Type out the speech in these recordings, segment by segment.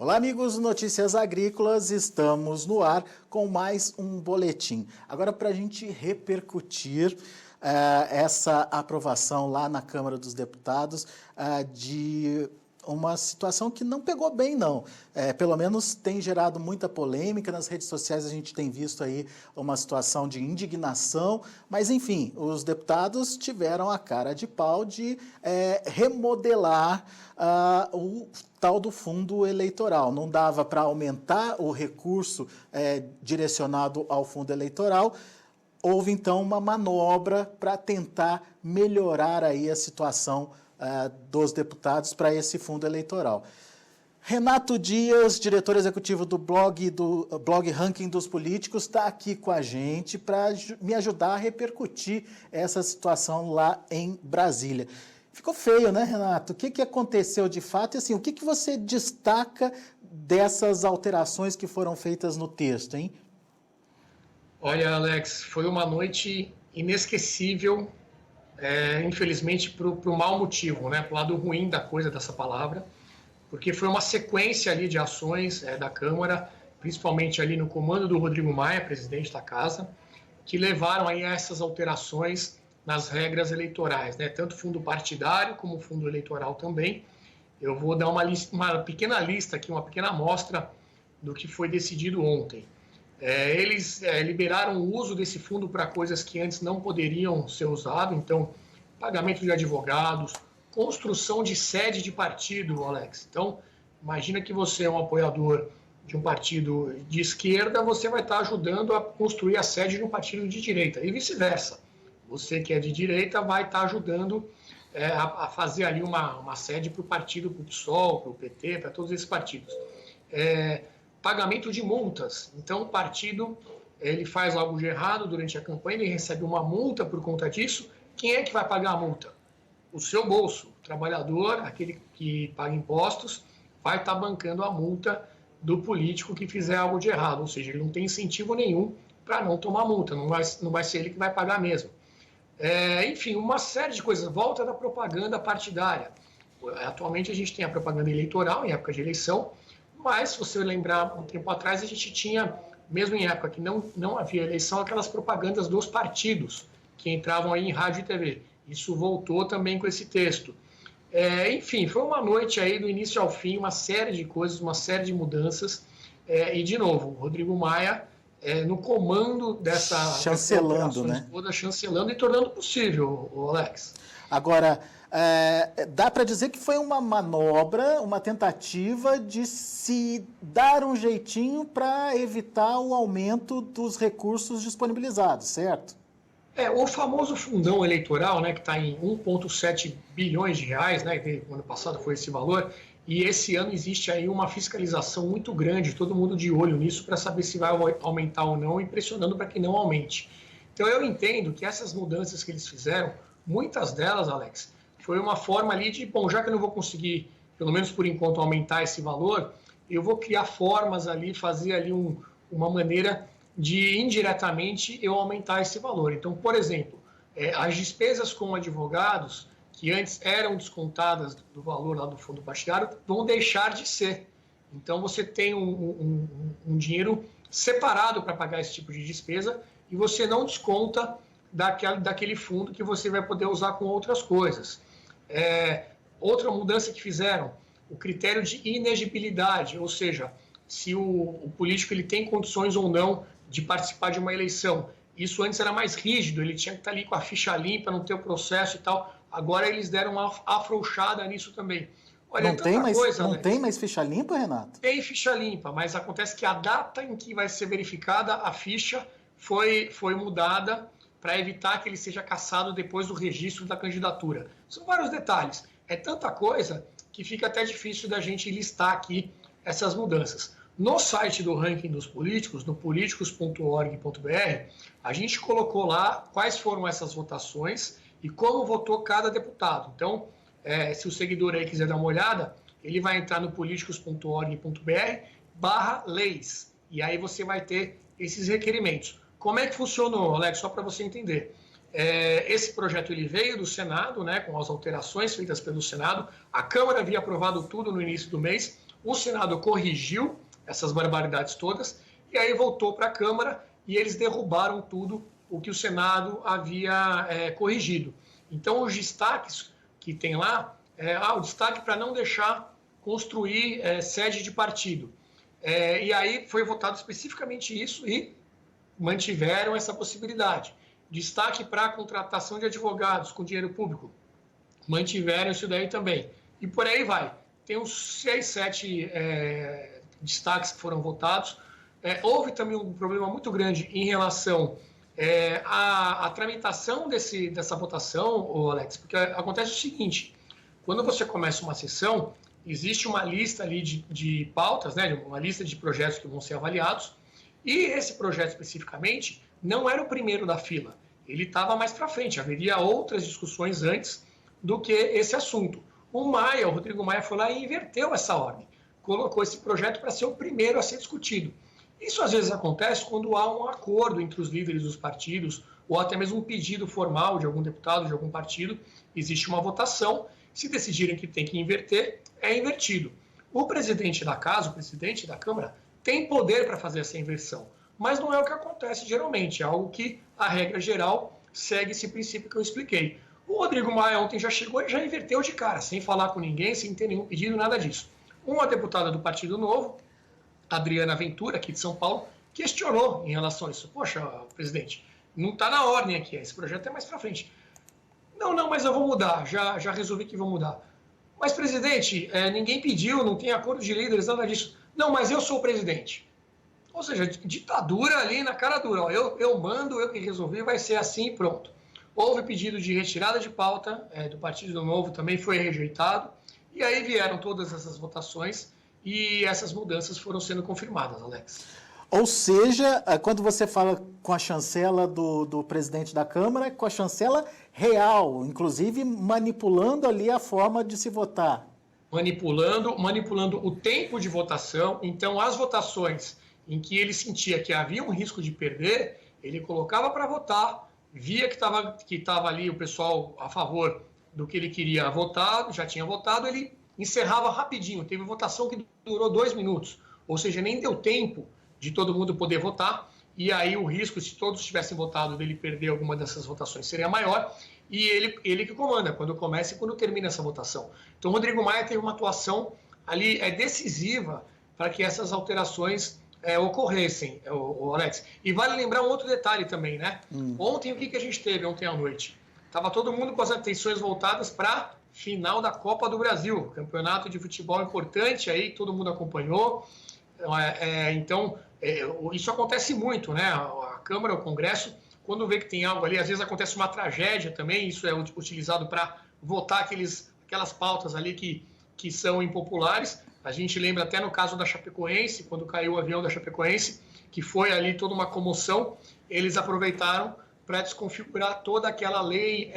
Olá, amigos do Notícias Agrícolas, estamos no ar com mais um boletim. Agora, para a gente repercutir essa aprovação lá na Câmara dos Deputados de uma situação que não pegou bem, não. Pelo menos tem gerado muita polêmica, nas redes sociais a gente tem visto aí uma situação de indignação, mas enfim, os deputados tiveram a cara de pau de remodelar o tal do fundo eleitoral. Não dava para aumentar o recurso direcionado ao fundo eleitoral. Houve então uma manobra para tentar melhorar aí a situação dos deputados para esse fundo eleitoral. Renato Dias, diretor executivo do blog Ranking dos Políticos, está aqui com a gente para me ajudar a repercutir essa situação lá em Brasília. Ficou feio, né, Renato? O que aconteceu de fato? E assim, o que você destaca dessas alterações que foram feitas no texto, hein? Olha, Alex, foi uma noite inesquecível, infelizmente para o mau motivo, né? Para o lado ruim da coisa dessa palavra, porque foi uma sequência ali de ações da Câmara, principalmente ali no comando do Rodrigo Maia, presidente da Casa, que levaram aí a essas alterações nas regras eleitorais, né? Tanto fundo partidário como fundo eleitoral também. Eu vou dar uma pequena lista aqui, uma pequena amostra do que foi decidido ontem. Eles liberaram o uso desse fundo para coisas que antes não poderiam ser usado, então, pagamento de advogados, construção de sede de partido, Alex. Então, imagina que você é um apoiador de um partido de esquerda, você vai estar ajudando a construir a sede de um partido de direita, e vice-versa. Você que é de direita vai estar ajudando a fazer ali uma sede para o partido, para o PSOL, para o PT, para todos esses partidos. Pagamento de multas. Então, o partido ele faz algo de errado durante a campanha, ele recebe uma multa por conta disso. Quem é que vai pagar a multa? O seu bolso. O trabalhador, aquele que paga impostos, vai estar bancando a multa do político que fizer algo de errado. Ou seja, ele não tem incentivo nenhum para não tomar multa, não vai ser ele que vai pagar mesmo. Enfim, uma série de coisas. Volta da propaganda partidária. Atualmente a gente tem a propaganda eleitoral, em época de eleição, mas, se você lembrar, um tempo atrás, a gente tinha, mesmo em época que não havia eleição, aquelas propagandas dos partidos que entravam aí em rádio e TV. Isso voltou também com esse texto. Enfim, foi uma noite aí do início ao fim, uma série de coisas, uma série de mudanças. E, de novo, o Rodrigo Maia no comando dessa chancelando, né? Toda, chancelando e tornando possível, Alex. Agora, dá para dizer que foi uma manobra, uma tentativa de se dar um jeitinho para evitar o aumento dos recursos disponibilizados, certo? O famoso fundão eleitoral, né, que está em 1,7 bilhões de reais, né, o ano passado foi esse valor, e esse ano existe aí uma fiscalização muito grande, todo mundo de olho nisso para saber se vai aumentar ou não, e pressionando para que não aumente. Então eu entendo que essas mudanças que eles fizeram, muitas delas, Alex, foi uma forma ali de, bom, já que eu não vou conseguir, pelo menos por enquanto, aumentar esse valor, eu vou criar formas ali, fazer ali uma maneira de, indiretamente, eu aumentar esse valor. Então, por exemplo, as despesas com advogados, que antes eram descontadas do valor lá do fundo partidário, vão deixar de ser. Então, você tem um dinheiro separado para pagar esse tipo de despesa e você não desconta daquele fundo que você vai poder usar com outras coisas. Outra mudança que fizeram, o critério de inegibilidade, ou seja, se o político ele tem condições ou não de participar de uma eleição. Isso antes era mais rígido, ele tinha que estar ali com a ficha limpa, não ter o processo e tal. Agora eles deram uma afrouxada nisso também. Olha, não tem mais ficha limpa, Renato? Tem ficha limpa, mas acontece que a data em que vai ser verificada a ficha foi mudada para evitar que ele seja cassado depois do registro da candidatura. São vários detalhes. É tanta coisa que fica até difícil da gente listar aqui essas mudanças. No site do Ranking dos Políticos, no políticos.org.br, a gente colocou lá quais foram essas votações e como votou cada deputado. Então, se o seguidor aí quiser dar uma olhada, ele vai entrar no políticos.org.br/leis e aí você vai ter esses requerimentos. Como é que funcionou, Alex? Só para você entender. Esse projeto ele veio do Senado, né, com as alterações feitas pelo Senado. A Câmara havia aprovado tudo no início do mês. O Senado corrigiu essas barbaridades todas e aí voltou para a Câmara e eles derrubaram tudo o que o Senado havia corrigido. Então, os destaques que tem lá, o destaque para não deixar construir sede de partido. E aí foi votado especificamente isso e mantiveram essa possibilidade. Destaque para a contratação de advogados com dinheiro público. Mantiveram isso daí também. E por aí vai. Tem uns 6, 7 destaques que foram votados. Houve também um problema muito grande em relação à tramitação dessa votação, Alex, porque acontece o seguinte, quando você começa uma sessão, existe uma lista ali de pautas, né, uma lista de projetos que vão ser avaliados, e esse projeto especificamente não era o primeiro da fila, ele estava mais para frente, haveria outras discussões antes do que esse assunto. O Rodrigo Maia foi lá e inverteu essa ordem, colocou esse projeto para ser o primeiro a ser discutido. Isso às vezes acontece quando há um acordo entre os líderes dos partidos, ou até mesmo um pedido formal de algum deputado, de algum partido, existe uma votação, se decidirem que tem que inverter, é invertido. O presidente da casa, o presidente da Câmara, tem poder para fazer essa inversão, mas não é o que acontece geralmente, é algo que a regra geral segue esse princípio que eu expliquei. O Rodrigo Maia ontem já chegou e já inverteu de cara, sem falar com ninguém, sem ter nenhum pedido, nada disso. Uma deputada do Partido Novo, Adriana Ventura, aqui de São Paulo, questionou em relação a isso. Poxa, presidente, não está na ordem aqui, esse projeto é mais para frente. Não, mas eu vou mudar, já resolvi que vou mudar. Mas, presidente, ninguém pediu, não tem acordo de líderes, nada disso. Não, mas eu sou o presidente. Ou seja, ditadura ali na cara dura. Ó, eu mando, eu que resolvi, vai ser assim e pronto. Houve pedido de retirada de pauta do Partido Novo, também foi rejeitado. E aí vieram todas essas votações e essas mudanças foram sendo confirmadas, Alex. Ou seja, quando você fala com a chancela do presidente da Câmara, com a chancela real, inclusive manipulando ali a forma de se votar. Manipulando o tempo de votação. Então, as votações em que ele sentia que havia um risco de perder, ele colocava para votar, via que estava ali o pessoal a favor do que ele queria votar, já tinha votado, ele encerrava rapidinho. Teve votação que durou 2 minutos, ou seja, nem deu tempo de todo mundo poder votar, e aí o risco, se todos tivessem votado, dele perder alguma dessas votações seria maior, e ele que comanda, quando começa e quando termina essa votação. Então, o Rodrigo Maia teve uma atuação ali decisiva para que essas alterações ocorressem, o Alex. E vale lembrar um outro detalhe também, né? Ontem, o que a gente teve ontem à noite? Estava todo mundo com as atenções voltadas para a final da Copa do Brasil, campeonato de futebol importante, aí todo mundo acompanhou. Então, isso acontece muito, né? A Câmara, o Congresso, quando vê que tem algo ali, às vezes acontece uma tragédia também, isso é utilizado para votar aquelas pautas ali que são impopulares. A gente lembra até no caso da Chapecoense, quando caiu o avião da Chapecoense, que foi ali toda uma comoção, eles aproveitaram para desconfigurar toda aquela lei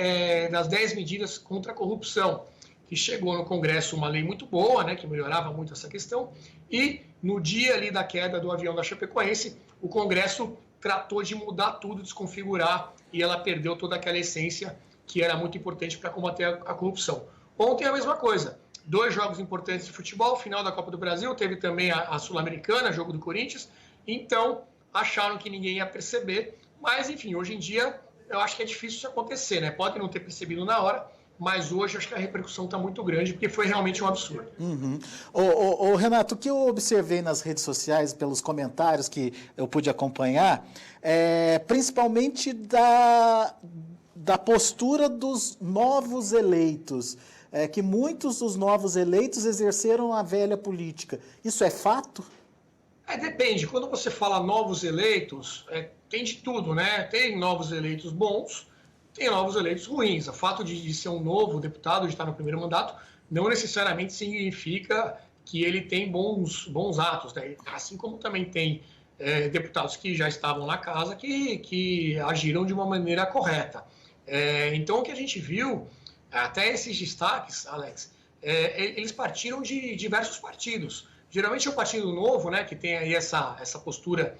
das 10 medidas contra a corrupção, que chegou no Congresso uma lei muito boa, né, que melhorava muito essa questão, e no dia ali da queda do avião da Chapecoense, o Congresso tratou de mudar tudo, desconfigurar, e ela perdeu toda aquela essência que era muito importante para combater a corrupção. Ontem a mesma coisa, 2 jogos importantes de futebol, final da Copa do Brasil, teve também a Sul-Americana, jogo do Corinthians, então acharam que ninguém ia perceber, mas enfim, hoje em dia eu acho que é difícil isso acontecer, né? Pode não ter percebido na hora, mas hoje acho que a repercussão está muito grande, porque foi realmente um absurdo. Renato, o que eu observei nas redes sociais, pelos comentários que eu pude acompanhar, principalmente da postura dos novos eleitos, que muitos dos novos eleitos exerceram a velha política. Isso é fato? Depende. Quando você fala novos eleitos, tem de tudo, né? Tem novos eleitos bons, tem novos eleitos ruins. O fato de ser um novo deputado, de estar no primeiro mandato, não necessariamente significa que ele tem bons atos, né? Assim como também tem deputados que já estavam na casa que agiram de uma maneira correta. Então, o que a gente viu, até esses destaques, Alex, eles partiram de diversos partidos. Geralmente é o Partido Novo, né, que tem aí essa postura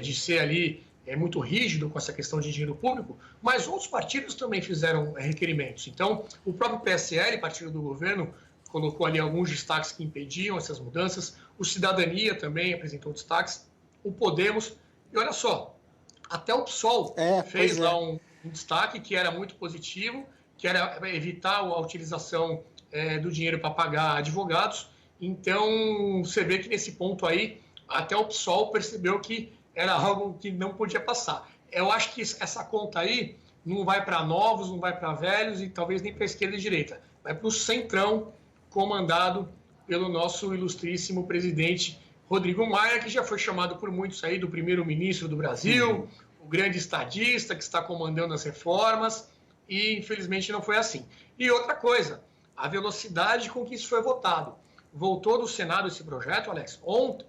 de ser ali muito rígido com essa questão de dinheiro público, mas outros partidos também fizeram requerimentos. Então, o próprio PSL, partido do governo, colocou ali alguns destaques que impediam essas mudanças. O Cidadania também apresentou destaques. O Podemos. E olha só, até o PSOL fez lá um destaque que era muito positivo, que era evitar a utilização do dinheiro para pagar advogados. Então, você vê que nesse ponto aí, até o PSOL percebeu que era algo que não podia passar. Eu acho que essa conta aí não vai para novos, não vai para velhos e talvez nem para a esquerda e direita. Vai para o centrão, comandado pelo nosso ilustríssimo presidente Rodrigo Maia, que já foi chamado por muitos aí do primeiro-ministro do Brasil, o grande estadista que está comandando as reformas, e infelizmente não foi assim. E outra coisa, a velocidade com que isso foi votado. Voltou do Senado esse projeto, Alex,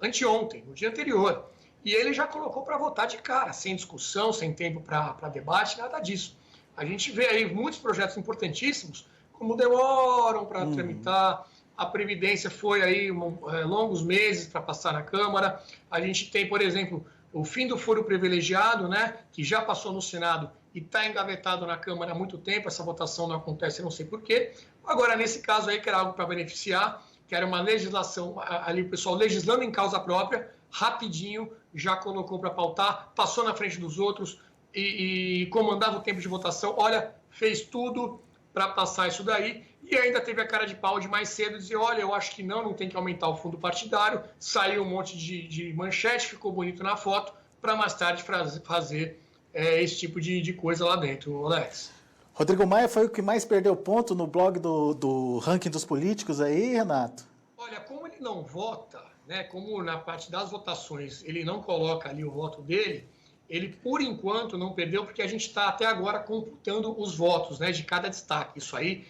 anteontem, no dia anterior, e ele já colocou para votar de cara, sem discussão, sem tempo para debate, nada disso. A gente vê aí muitos projetos importantíssimos, como demoram para tramitar, a Previdência foi aí longos meses para passar na Câmara, a gente tem, por exemplo, o fim do foro privilegiado, né, que já passou no Senado e está engavetado na Câmara há muito tempo, essa votação não acontece, não sei porquê. Agora, nesse caso aí, que era algo para beneficiar, que era uma legislação, ali o pessoal legislando em causa própria, rapidinho já colocou para pautar, passou na frente dos outros e comandava o tempo de votação. Olha, fez tudo para passar isso daí e ainda teve a cara de pau de mais cedo dizer, olha, eu acho que não tem que aumentar o fundo partidário. Saiu um monte de manchete, ficou bonito na foto, para mais tarde fazer esse tipo de coisa lá dentro, Alex. Rodrigo Maia foi o que mais perdeu ponto no blog do ranking dos políticos aí, Renato? Olha, como ele não vota, né, como na parte das votações ele não coloca ali o voto dele, ele, por enquanto, não perdeu, porque a gente está até agora computando os votos, né, de cada destaque. Isso aí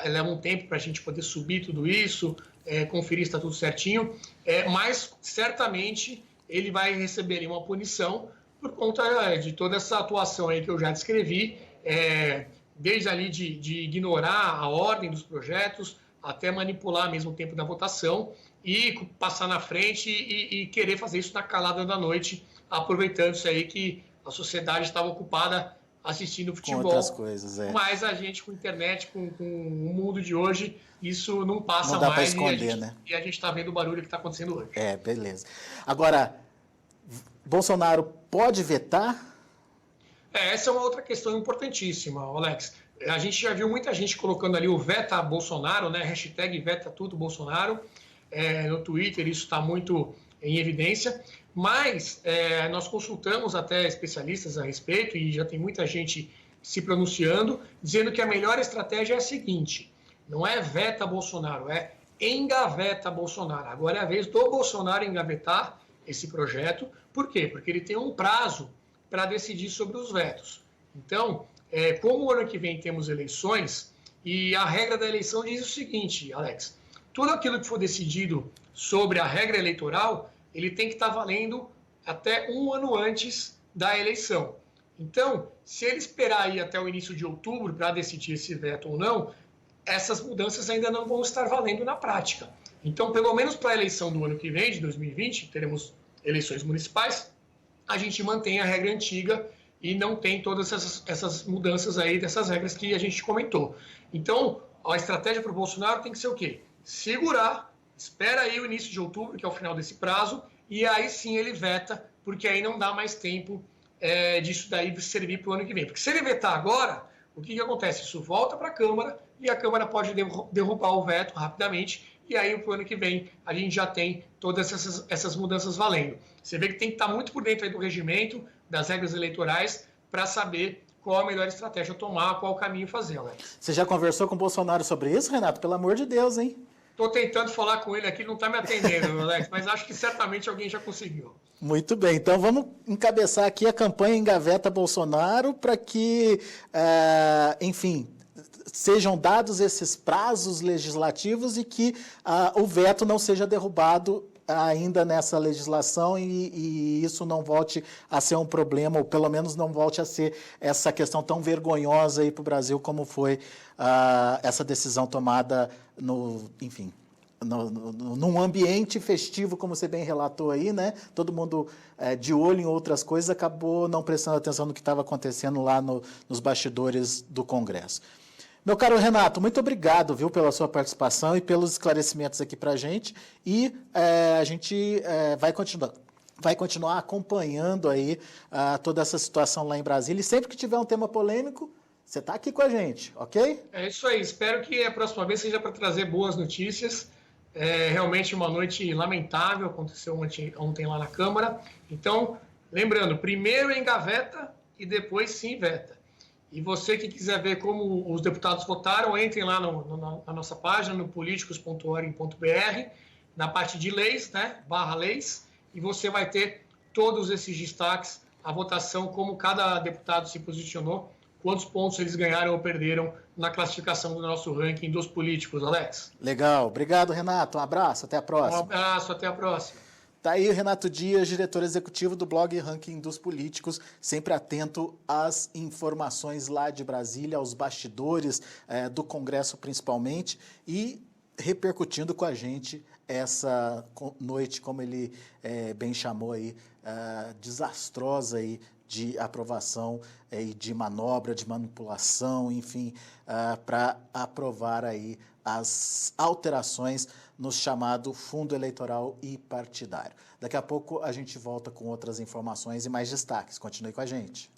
leva um tempo para a gente poder subir tudo isso, conferir se está tudo certinho, mas certamente ele vai receber ali uma punição por conta de toda essa atuação aí que eu já descrevi, desde ali de ignorar a ordem dos projetos, até manipular mesmo o tempo da votação e passar na frente e querer fazer isso na calada da noite, aproveitando isso aí que a sociedade estava ocupada assistindo futebol. Com outras coisas, Mas a gente, com a internet, com o mundo de hoje, isso não passa não dá mais. Pra esconder, né? E a gente está vendo o barulho que está acontecendo hoje. Beleza. Agora, Bolsonaro pode vetar? Essa é uma outra questão importantíssima, Alex. A gente já viu muita gente colocando ali o Veta Bolsonaro, né? Hashtag Veta Tudo Bolsonaro. No Twitter isso está muito em evidência. Mas nós consultamos até especialistas a respeito e já tem muita gente se pronunciando, dizendo que a melhor estratégia é a seguinte: não é Veta Bolsonaro, é engaveta Bolsonaro. Agora é a vez do Bolsonaro engavetar esse projeto. Por quê? Porque ele tem um prazo para decidir sobre os vetos. Então, como o ano que vem temos eleições, e a regra da eleição diz o seguinte, Alex, tudo aquilo que for decidido sobre a regra eleitoral, ele tem que estar valendo até um ano antes da eleição. Então, se ele esperar aí até o início de outubro para decidir se veto ou não, essas mudanças ainda não vão estar valendo na prática. Então, pelo menos para a eleição do ano que vem, de 2020, teremos eleições municipais, a gente mantém a regra antiga e não tem todas essas mudanças aí dessas regras que a gente comentou. Então, a estratégia para o Bolsonaro tem que ser o quê? Segurar, espera aí o início de outubro, que é o final desse prazo, e aí sim ele veta, porque aí não dá mais tempo disso daí servir para o ano que vem. Porque se ele vetar agora, o que acontece? Isso volta para a Câmara e a Câmara pode derrubar o veto rapidamente, e aí para o ano que vem a gente já tem todas essas mudanças valendo. Você vê que tem que estar muito por dentro aí do regimento, das regras eleitorais, para saber qual a melhor estratégia a tomar, qual o caminho fazer, Alex. Você já conversou com o Bolsonaro sobre isso, Renato? Pelo amor de Deus, hein? Estou tentando falar com ele aqui, não está me atendendo, Alex, mas acho que certamente alguém já conseguiu. Muito bem, então vamos encabeçar aqui a campanha Engaveta Bolsonaro para que, enfim, sejam dados esses prazos legislativos e que o veto não seja derrubado ainda nessa legislação e isso não volte a ser um problema, ou pelo menos não volte a ser essa questão tão vergonhosa aí para o Brasil como foi essa decisão tomada num ambiente festivo, como você bem relatou aí, né? Todo mundo de olho em outras coisas acabou não prestando atenção no que estava acontecendo lá nos bastidores do Congresso. Meu caro Renato, muito obrigado, viu, pela sua participação e pelos esclarecimentos aqui para a gente. E a gente vai continuar acompanhando aí toda essa situação lá em Brasília. E sempre que tiver um tema polêmico, você está aqui com a gente, ok? É isso aí. Espero que a próxima vez seja para trazer boas notícias. É realmente uma noite lamentável, aconteceu ontem lá na Câmara. Então, lembrando, primeiro engaveta e depois se inveta. E você que quiser ver como os deputados votaram, entrem lá na nossa página, no políticos.org.br, na parte de leis, né, /leis, e você vai ter todos esses destaques, a votação, como cada deputado se posicionou, quantos pontos eles ganharam ou perderam na classificação do nosso ranking dos políticos, Alex. Legal. Obrigado, Renato. Um abraço. Até a próxima. Um abraço. Até a próxima. Tá aí o Renato Dias, diretor executivo do blog Ranking dos Políticos, sempre atento às informações lá de Brasília, aos bastidores do Congresso principalmente, e repercutindo com a gente essa noite, como ele bem chamou aí, desastrosa aí, de aprovação e de manobra, de manipulação, enfim, para aprovar aí as alterações no chamado Fundo Eleitoral e Partidário. Daqui a pouco a gente volta com outras informações e mais destaques. Continue com a gente.